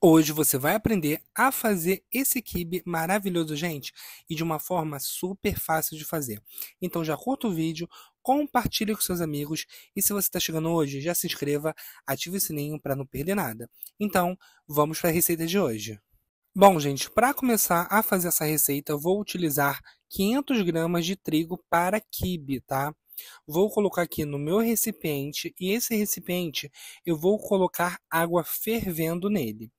Hoje você vai aprender a fazer esse quibe maravilhoso, gente, e de uma forma super fácil de fazer. Então já curta o vídeo, compartilhe com seus amigos e se você está chegando hoje, já se inscreva, ative o sininho para não perder nada. Então, vamos para a receita de hoje. Bom, gente, para começar a fazer essa receita, eu vou utilizar 500 gramas de trigo para quibe, tá? Vou colocar aqui no meu recipiente e esse recipiente eu vou colocar água fervendo nele.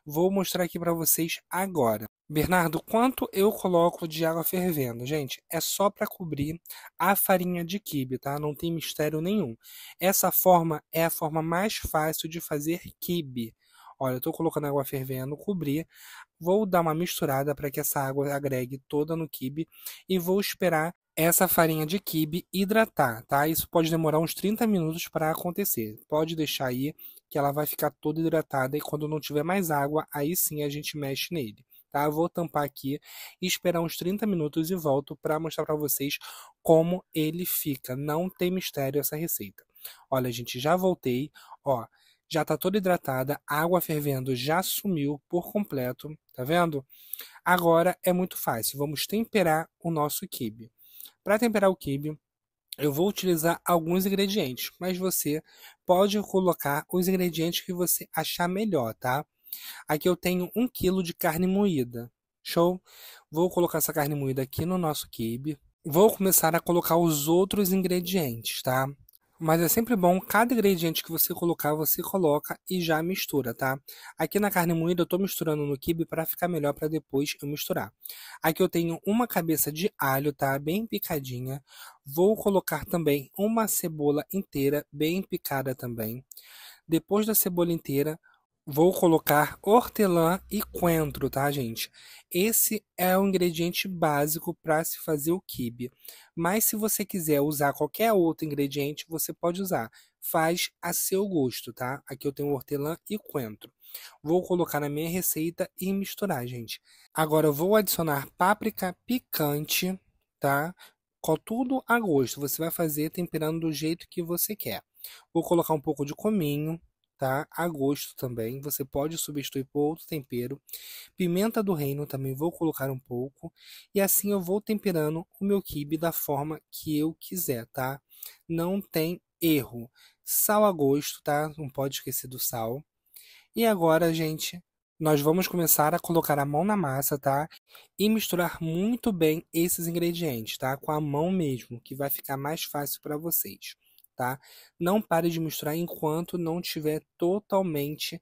Vou mostrar aqui para vocês agora. Bernardo, quanto eu coloco de água fervendo? Gente, é só para cobrir a farinha de quibe, tá? Não tem mistério nenhum. Essa forma é a forma mais fácil de fazer quibe. Olha, eu estou colocando água fervendo, cobrir. Vou dar uma misturada para que essa água agregue toda no quibe e vou esperar essa farinha de quibe hidratar, tá? Isso pode demorar uns 30 minutos para acontecer. Pode deixar aí que ela vai ficar toda hidratada e quando não tiver mais água, aí sim a gente mexe nele, tá? Eu vou tampar aqui e esperar uns 30 minutos e volto para mostrar para vocês como ele fica. Não tem mistério essa receita. Olha, gente, já voltei, ó. Já está toda hidratada, a água fervendo já sumiu por completo, tá vendo? Agora é muito fácil, vamos temperar o nosso quibe. Para temperar o quibe, eu vou utilizar alguns ingredientes, mas você pode colocar os ingredientes que você achar melhor, tá? Aqui eu tenho 1 quilo de carne moída. Show? Vou colocar essa carne moída aqui no nosso quibe. Vou começar a colocar os outros ingredientes, tá? Mas é sempre bom, cada ingrediente que você colocar, você coloca e já mistura, tá? Aqui na carne moída eu tô misturando no quibe para ficar melhor para depois eu misturar. Aqui eu tenho uma cabeça de alho, tá? Bem picadinha. Vou colocar também uma cebola inteira, bem picada também. Depois da cebola inteira, vou colocar hortelã e coentro, tá, gente? Esse é o ingrediente básico para se fazer o quibe. Mas se você quiser usar qualquer outro ingrediente, você pode usar. Faz a seu gosto, tá? Aqui eu tenho hortelã e coentro. Vou colocar na minha receita e misturar, gente. Agora eu vou adicionar páprica picante, tá? Com tudo a gosto. Você vai fazer temperando do jeito que você quer. Vou colocar um pouco de cominho, tá? A gosto também. Você pode substituir por outro tempero. Pimenta do reino também vou colocar um pouco. E assim eu vou temperando o meu quibe da forma que eu quiser, tá? Não tem erro. Sal a gosto, tá? Não pode esquecer do sal. E agora, gente, nós vamos começar a colocar a mão na massa, tá? E misturar muito bem esses ingredientes, tá? Com a mão mesmo, que vai ficar mais fácil para vocês, tá? Não pare de misturar enquanto não tiver totalmente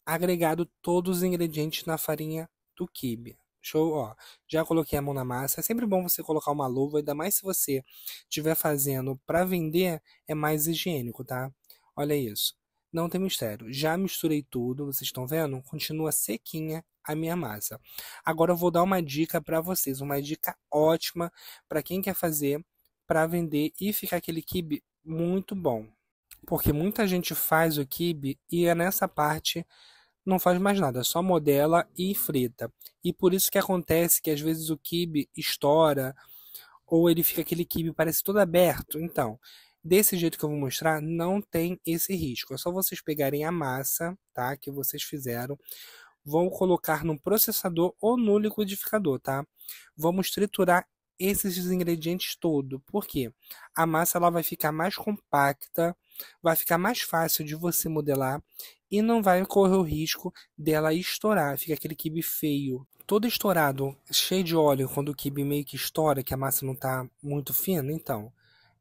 agregado todos os ingredientes na farinha do quibe. Show, ó. Já coloquei a mão na massa. É sempre bom você colocar uma luva, ainda mais se você estiver fazendo para vender, é mais higiênico, tá? Olha isso. Não tem mistério. Já misturei tudo, vocês estão vendo? Continua sequinha a minha massa. Agora eu vou dar uma dica para vocês, uma dica ótima para quem quer fazer para vender e ficar aquele quibe muito bom. Porque muita gente faz o quibe e é nessa parte não faz mais nada, só modela e frita. E por isso que acontece que às vezes o quibe estoura ou ele fica aquele quibe parece todo aberto. Então, desse jeito que eu vou mostrar, não tem esse risco. É só vocês pegarem a massa, tá, que vocês fizeram, vão colocar no processador ou no liquidificador, tá? Vamos triturar esses ingredientes todos. Por quê? A massa ela vai ficar mais compacta, vai ficar mais fácil de você modelar e não vai correr o risco dela estourar. Fica aquele quibe feio, todo estourado, cheio de óleo, quando o quibe meio que estoura, que a massa não está muito fina. Então,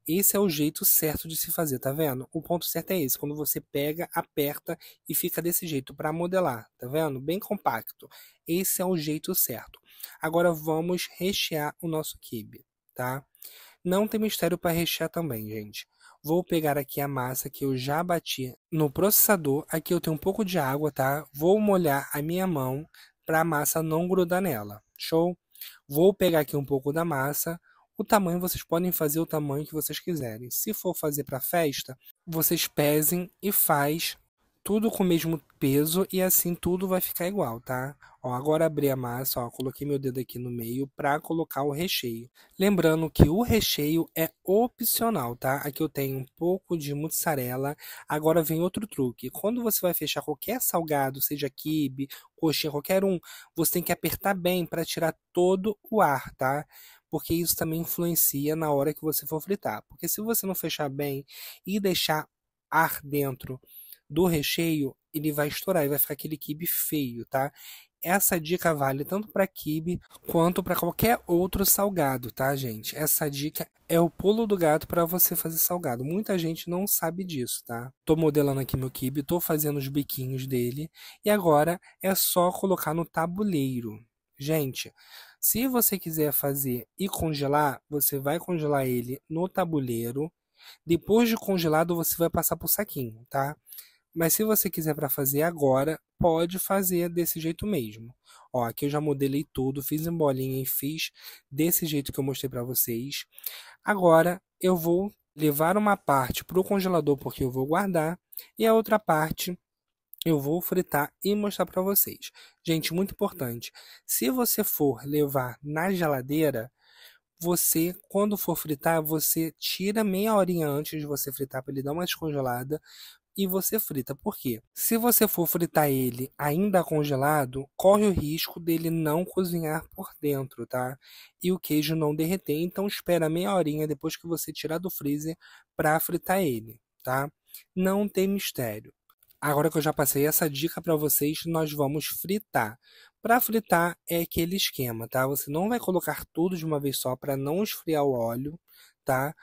esse é o jeito certo de se fazer, tá vendo? O ponto certo é esse, quando você pega, aperta e fica desse jeito para modelar, tá vendo? Bem compacto. Esse é o jeito certo. Agora vamos rechear o nosso quibe, tá? Não tem mistério para rechear também, gente. Vou pegar aqui a massa que eu já bati no processador. Aqui eu tenho um pouco de água, tá? Vou molhar a minha mão para a massa não grudar nela. Show? Vou pegar aqui um pouco da massa. O tamanho vocês podem fazer o tamanho que vocês quiserem. Se for fazer para festa, vocês pesem e faz tudo com o mesmo peso e assim tudo vai ficar igual, tá? Ó, agora abri a massa, ó, coloquei meu dedo aqui no meio para colocar o recheio. Lembrando que o recheio é opcional, tá? Aqui eu tenho um pouco de mussarela. Agora vem outro truque. Quando você vai fechar qualquer salgado, seja quibe, coxinha, qualquer um, você tem que apertar bem para tirar todo o ar, tá? Porque isso também influencia na hora que você for fritar. Porque se você não fechar bem e deixar ar dentro do recheio, ele vai estourar e vai ficar aquele quibe feio, tá? Essa dica vale tanto para quibe quanto para qualquer outro salgado, tá, gente? Essa dica é o pulo do gato para você fazer salgado. Muita gente não sabe disso, tá? Tô modelando aqui meu quibe, tô fazendo os biquinhos dele e agora é só colocar no tabuleiro. Gente, se você quiser fazer e congelar, você vai congelar ele no tabuleiro. Depois de congelado, você vai passar pro saquinho, tá? Mas se você quiser para fazer agora, pode fazer desse jeito mesmo. Ó, aqui eu já modelei tudo, fiz em bolinha e fiz desse jeito que eu mostrei para vocês. Agora eu vou levar uma parte para o congelador porque eu vou guardar e a outra parte eu vou fritar e mostrar para vocês. Gente, muito importante. Se você for levar na geladeira, você, quando for fritar, você tira meia horinha antes de você fritar para ele dar uma descongelada e você frita. Por quê? Se você for fritar ele ainda congelado, corre o risco dele não cozinhar por dentro, tá? E o queijo não derreter. Então espera meia horinha depois que você tirar do freezer para fritar ele, tá? Não tem mistério. Agora que eu já passei essa dica para vocês, nós vamos fritar. Para fritar é aquele esquema, tá? Você não vai colocar tudo de uma vez só para não esfriar o óleo, tá?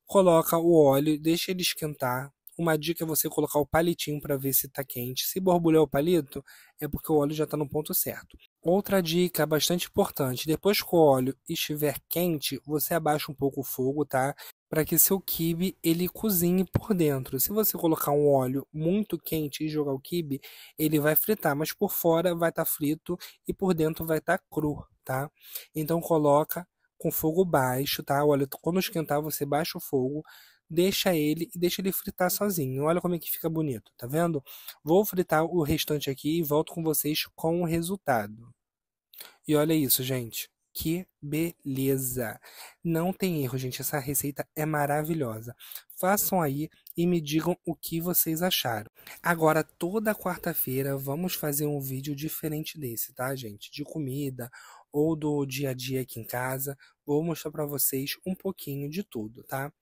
Coloca o óleo, deixa ele esquentar. Uma dica é você colocar o palitinho para ver se está quente. Se borbulhar o palito, é porque o óleo já está no ponto certo. Outra dica bastante importante: depois que o óleo estiver quente, você abaixa um pouco o fogo, tá? Para que seu quibe ele cozinhe por dentro. Se você colocar um óleo muito quente e jogar o quibe, ele vai fritar, mas por fora vai estar frito e por dentro vai estar cru, tá? Então coloca com fogo baixo, tá? Olha, quando esquentar, você baixa o fogo, deixa ele e deixa ele fritar sozinho. Olha como é que fica bonito, tá vendo? Vou fritar o restante aqui e volto com vocês com o resultado. E olha isso, gente. Que beleza! Não tem erro, gente. Essa receita é maravilhosa. Façam aí e me digam o que vocês acharam. Agora, toda quarta-feira, vamos fazer um vídeo diferente desse, tá, gente? De comida ou do dia a dia aqui em casa. Vou mostrar para vocês um pouquinho de tudo, tá?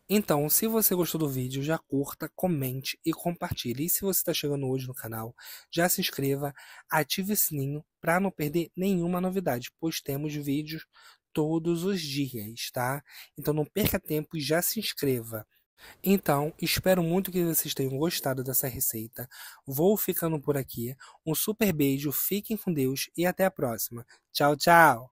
Então, se você gostou do vídeo, já curta, comente e compartilhe. E se você está chegando hoje no canal, já se inscreva, ative o sininho para não perder nenhuma novidade, pois temos vídeos todos os dias, tá? Então não perca tempo e já se inscreva. Então, espero muito que vocês tenham gostado dessa receita. Vou ficando por aqui. Um super beijo, fiquem com Deus e até a próxima. Tchau, tchau!